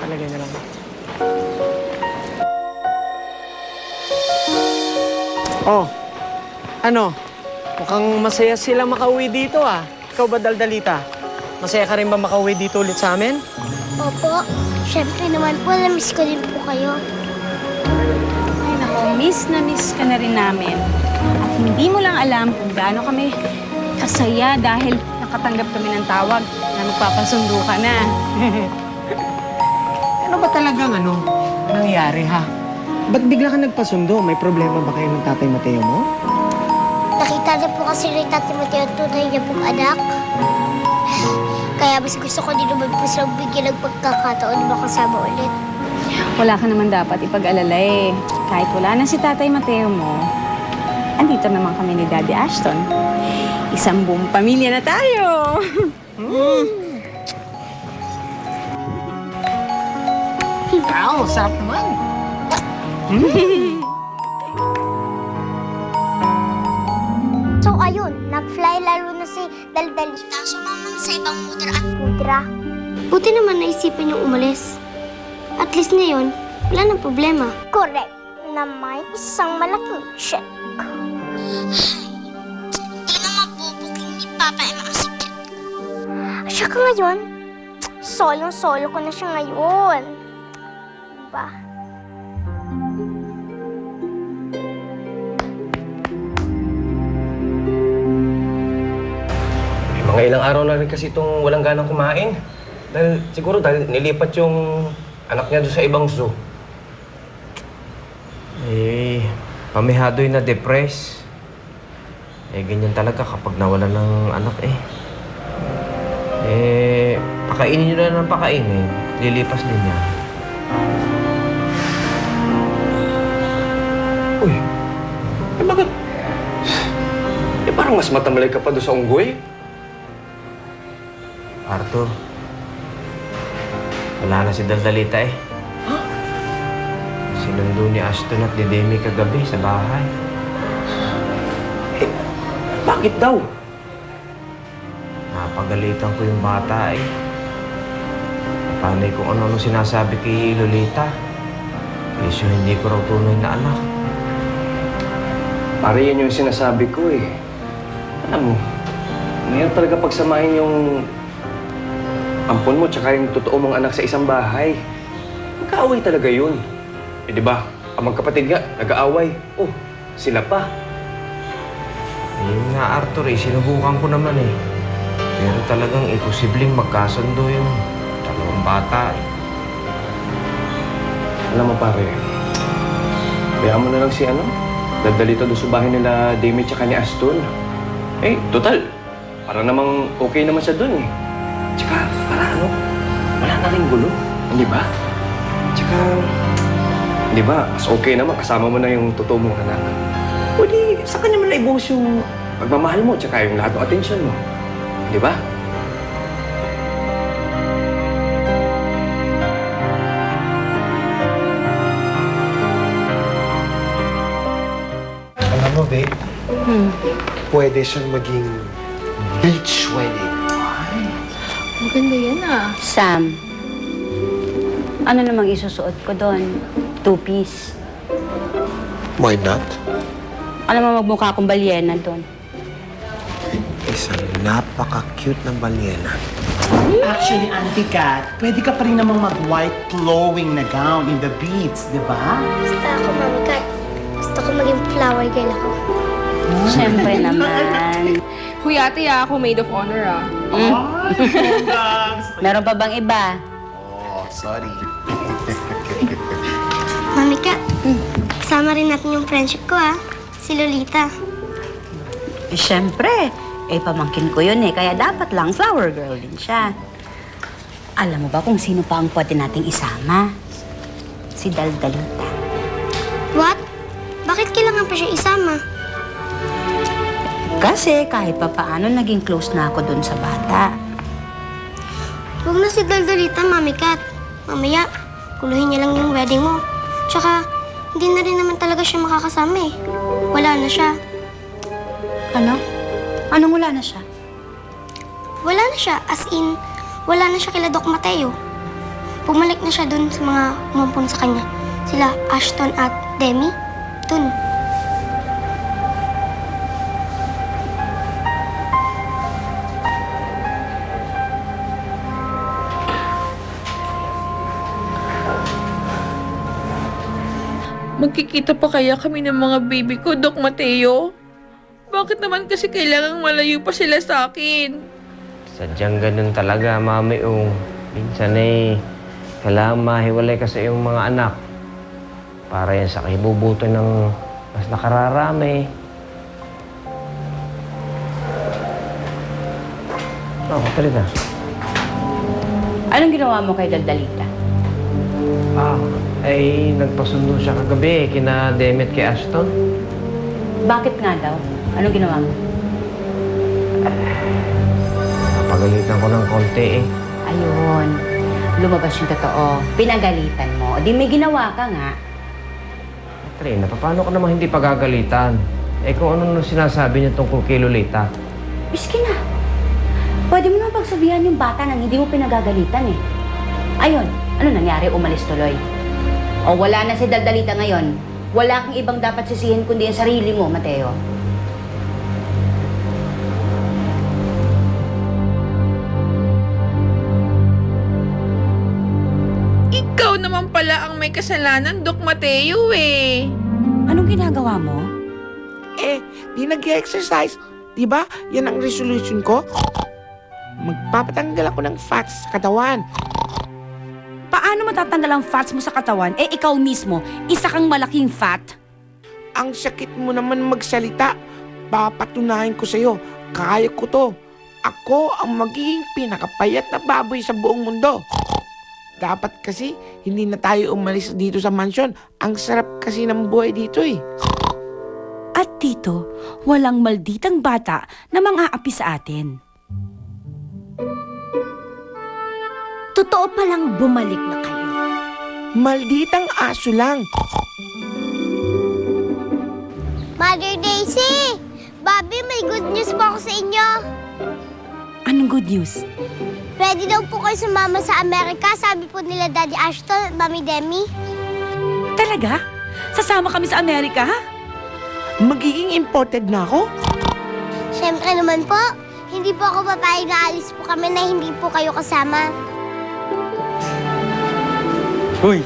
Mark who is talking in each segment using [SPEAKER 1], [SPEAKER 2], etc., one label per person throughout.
[SPEAKER 1] Palagay na lang. Oh, ano? Mukhang masaya sila makauwi dito ah. Ikaw ba, Daldalita? Masaya ka rin ba makauwi dito ulit sa amin?
[SPEAKER 2] Opo. Siyempre naman po, na-miss ko din po kayo.
[SPEAKER 3] Ay nako, miss na miss ka na rin namin. At hindi mo lang alam kung gaano kami kasaya dahil nakatanggap kami ng tawag na magpapasundo ka na.
[SPEAKER 1] Ano ba talagang nangyari ha? Ba't bigla ka nagpasundo? May problema ba kayo ng Tatay Mateo mo?
[SPEAKER 2] Nakita niyo po kasi rin Tatay Mateo tunay niya pong anak. Kaya mas gusto ko din naman po sa bigyan ng pagkakataon makasama ulit.
[SPEAKER 3] Wala ka naman dapat ipag-alala eh. Kahit wala na si Tatay Mateo mo, andito naman kami ni Daddy Ashton. Isang buong pamilya na tayo!
[SPEAKER 1] Wow, sarap naman!
[SPEAKER 2] So ayun, nag-fly lalo na si Daldalita. Sumama na sa ibang motor at pudra. Buti naman naisipan niyong umalis. At least ngayon, wala nang problema. Correct. Na may isang malaking check. Hindi na mabubuking ni Papa M ang sikit. Siya ka ngayon? Solong-solo ko na siya ngayon. Diba?
[SPEAKER 4] Mga ilang araw na rin kasi itong walang ganang kumain. Siguro dahil nilipat yung anak niya doon sa ibang zoo.
[SPEAKER 5] Pamihado'y na-depress. Ganyan talaga kapag nawalan ng anak pakainin nyo na ng pakainin. Lilipas din niya.
[SPEAKER 4] Uy, bakit? Parang mas matamalay ka pa doon sa unggoy.
[SPEAKER 5] Arthur, wala na si Daldalita Sinundo ni Ashton at ni Demi kagabi sa bahay.
[SPEAKER 4] Bakit daw?
[SPEAKER 5] Napagalitan ko yung bata Panay kung ano-ano sinasabi kay Lolita. Kesyo hindi ko raw tunay na anak.
[SPEAKER 4] Pare, yan yung sinasabi ko Alam mo, mayroon talaga pagsamahin yung ampon mo tsaka yung totoo mong anak sa isang bahay. Magkaaway talaga yun. Di ba? Ang magkapatid nga, nag-aaway. Oh, sila pa.
[SPEAKER 5] Yun nga, Arthur sinubukan ko naman Pero talagang imposibleng magkasundo yung dalawang bata
[SPEAKER 4] Alam mo pare, bayaan mo na lang si Daldalita doon sa bahay nila Demi tsaka ni Aston. Total, para namang okay naman siya doon Tsaka, para wala na rin gulo. Hindi ba? Tsaka, di ba, mas okay naman kasama mo na yung totoo mong anak. O di, sa kanya mo na ibuhos yung pagmamahal mo tsaka yung lahat ng atensyon mo. Di ba?
[SPEAKER 6] Alam mo, babe, pwede siyang maging beach wedding.
[SPEAKER 3] Maganda yan Sam, ano namang isusuot ko doon? Two-piece.
[SPEAKER 6] Why not?
[SPEAKER 3] Alam mo, magmukha akong balyena doon.
[SPEAKER 6] Isang napaka-cute ng balyena.
[SPEAKER 7] Actually, Auntie Kat, pwede ka pa rin namang mag-white flowing na gown in the beads, di ba?
[SPEAKER 2] Basta ako, Mami Kat. Gusto ko maging flower girl ako.
[SPEAKER 3] Siyempre naman.
[SPEAKER 8] Kuya, ate, ako maid of honor,
[SPEAKER 7] Ay, congrats!
[SPEAKER 3] Meron pa bang iba?
[SPEAKER 6] Oh, sorry.
[SPEAKER 2] Mami Kat, kasama rin natin yung friendship ko, si Lolita.
[SPEAKER 3] Siyempre. Pamangkin ko yun kaya dapat lang flower girl din siya. Alam mo ba kung sino pa ang pwede nating isama? Si Daldalita.
[SPEAKER 2] What? Bakit kailangan pa siya isama?
[SPEAKER 3] Kasi kahit pa paano naging close na ako dun sa bata.
[SPEAKER 2] Huwag na si Daldalita, Mami Kat. Mamaya, kuluhin niya lang yung wedding mo. Tsaka, hindi na rin naman talaga siya makakasama Wala na siya.
[SPEAKER 3] Ano? Anong wala na siya?
[SPEAKER 2] Wala na siya, as in, wala na siya kila Doc Mateo. Pumalik na siya dun sa mga umumpon sa kanya. Sila Ashton at Demi. Dun.
[SPEAKER 9] Magkikita pa kaya kami ng mga baby ko, Doc Mateo? Bakit naman kasi kailangang malayo pa sila sa akin?
[SPEAKER 5] Sadyang ganun talaga, Mami Ung. Minsan kailangan mahiwalay ka sa iyong mga anak. Para yan sa kibubuto ng mas nakararami. Katrina.
[SPEAKER 10] Anong ginawa mo kay Daldalita?
[SPEAKER 5] Nagpasundo siya kagabi kina Demet kay Ashton.
[SPEAKER 10] Bakit nga daw? Anong ginawa mo?
[SPEAKER 5] Napagalitan ko ng konti
[SPEAKER 10] Ayun. Lumabas yung totoo. Pinagalitan mo. Di may ginawa ka nga.
[SPEAKER 5] Katrina, paano ka naman hindi pagagalitan? Kung ano nung sinasabi niya tungkol kay Lolita.
[SPEAKER 10] Biski na. Pwede mo naman pagsabihan yung bata nang hindi mo pinagagalitan eh. Ayun. Ano nangyari? Umalis tuloy. O wala na si Daldalita ngayon. Wala kang ibang dapat sisihin kundi ang sarili mo, Mateo.
[SPEAKER 9] Ikaw naman pala ang may kasalanan, Doc Mateo eh.
[SPEAKER 10] Anong ginagawa mo?
[SPEAKER 11] Di nag-exercise. Diba? Yan ang resolution ko. Magpapatanggal ako ng fats sa katawan.
[SPEAKER 10] Paano matatanggal ang fats mo sa katawan? Ikaw mismo, isa kang malaking fat.
[SPEAKER 11] Ang sakit mo naman magsalita. Papatunayan ko sa'yo. Kaya ko to. Ako ang magiging pinakapayat na baboy sa buong mundo. Dapat kasi hindi na tayo umalis dito sa mansyon. Ang sarap kasi ng buhay dito eh.
[SPEAKER 10] At dito, walang malditang bata na mang-aapi sa atin. Totoo palang bumalik na kayo.
[SPEAKER 11] Malditang aso lang.
[SPEAKER 2] Mother Daisy! Bobby, may good news po ako sa inyo.
[SPEAKER 10] Anong good news?
[SPEAKER 2] Ready daw po kayo sumama sa Amerika, sabi po nila Daddy Ashton at Mami Demi.
[SPEAKER 10] Talaga? Sasama kami sa Amerika, ha?
[SPEAKER 11] Magiging imported na ako?
[SPEAKER 2] Siyempre naman po, hindi po ako papayag na alis po kami na hindi po kayo kasama.
[SPEAKER 1] Uy,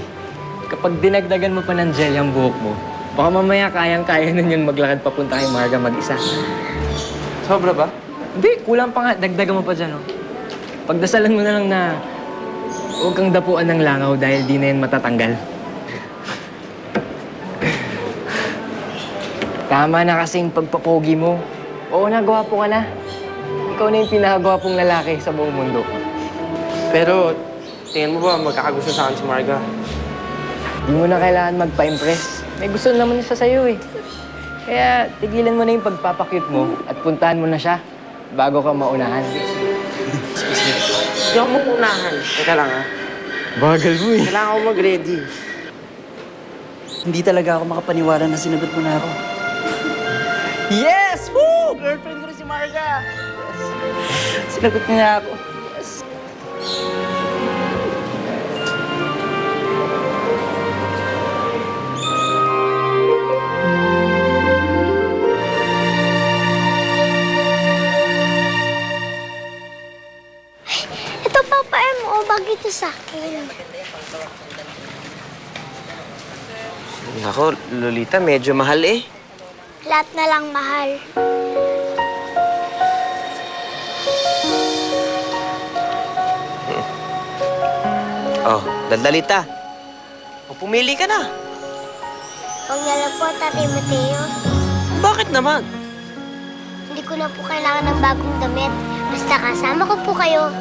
[SPEAKER 1] kapag dinagdagan mo pa ng gel yung buhok mo, baka mamaya kayang-kaya nun yung maglakad papunta kay Marga mag-isa.
[SPEAKER 4] Sobra ba?
[SPEAKER 1] Hindi, kulang pa nga. Dagdagan mo pa dyan, oh. Pagdasalan mo na lang na huwag kang dapuan ng langaw dahil di na yan matatanggal. Tama na kasing pagpapogi mo. Oo na, gwapo ka na. Ikaw na yung pinakagwapong lalaki sa buong mundo.
[SPEAKER 4] Pero, tingin mo ba magkakagusto sa akin si Marga?
[SPEAKER 1] Di mo na kailangan magpa-impress. May gusto naman siya sa'yo eh. Kaya tigilan mo na yung pagpapakyut mo at puntahan mo na siya bago ka maunahan.
[SPEAKER 11] Hindi ako mapunahan. Teka lang ha.
[SPEAKER 1] Bagal mo eh.
[SPEAKER 11] Kailangan ako mag-ready.
[SPEAKER 12] Hindi talaga ako makapaniwala na sinagot mo na ako.
[SPEAKER 1] Yes! Woo! Girlfriend ko rin si Marga!
[SPEAKER 12] Sinagot niya na ako.
[SPEAKER 2] Ito, Papa M, o bagay ito sa akin.
[SPEAKER 5] Nako, Lolita, medyo mahal eh.
[SPEAKER 2] Lahat na lang mahal.
[SPEAKER 5] Oh, Daldalita. Pumili ka na.
[SPEAKER 2] Huwag na lang po, Tatay Mateo.
[SPEAKER 5] Bakit naman?
[SPEAKER 2] Hindi ko na po kailangan ng bagong damit. Basta kasama ko po kayo.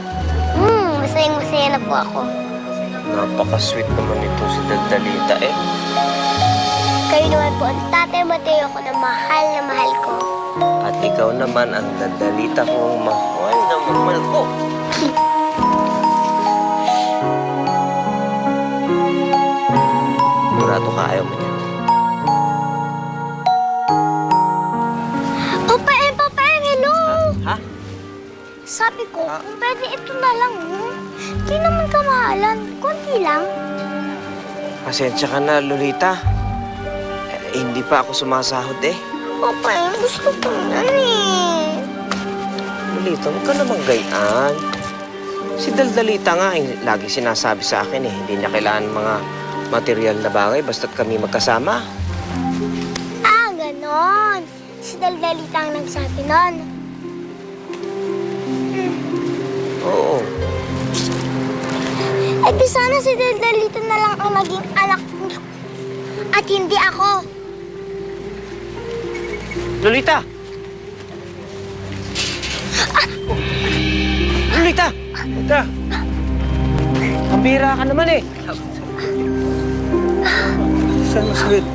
[SPEAKER 2] Masayang-masaya na po ako.
[SPEAKER 5] Napaka-sweet naman ito si Daldalita eh.
[SPEAKER 2] Kayo naman po ang Tatay Mateo ko na mahal ko.
[SPEAKER 5] At ikaw naman ang Daldalita kong mahal na mahal ko. Murato ka, ayaw mo niya.
[SPEAKER 2] Papa M, hello!
[SPEAKER 5] Ha?
[SPEAKER 2] Sabi ko, kung pwede ito na lang, Di naman kamahalan. Konti Okay lang.
[SPEAKER 5] Pasensya ka na, Lolita. Hindi pa ako sumasahod eh.
[SPEAKER 2] Papa, gusto ko na eh.
[SPEAKER 5] Lolita, huwag ka namang gayaan. Si Daldalita nga, lagi sinasabi sa akin eh, hindi niya kailangan mga material na bagay basta't kami magkasama.
[SPEAKER 2] Ah, ganon. Si Daldalita ang nagsabi nun.
[SPEAKER 5] Oo.
[SPEAKER 2] Eh di sana si Daldalita na lang ang maging anak niyo. At hindi ako.
[SPEAKER 5] Lolita! Lolita! Lolita! Pambira ka naman eh.
[SPEAKER 12] Saan masakit?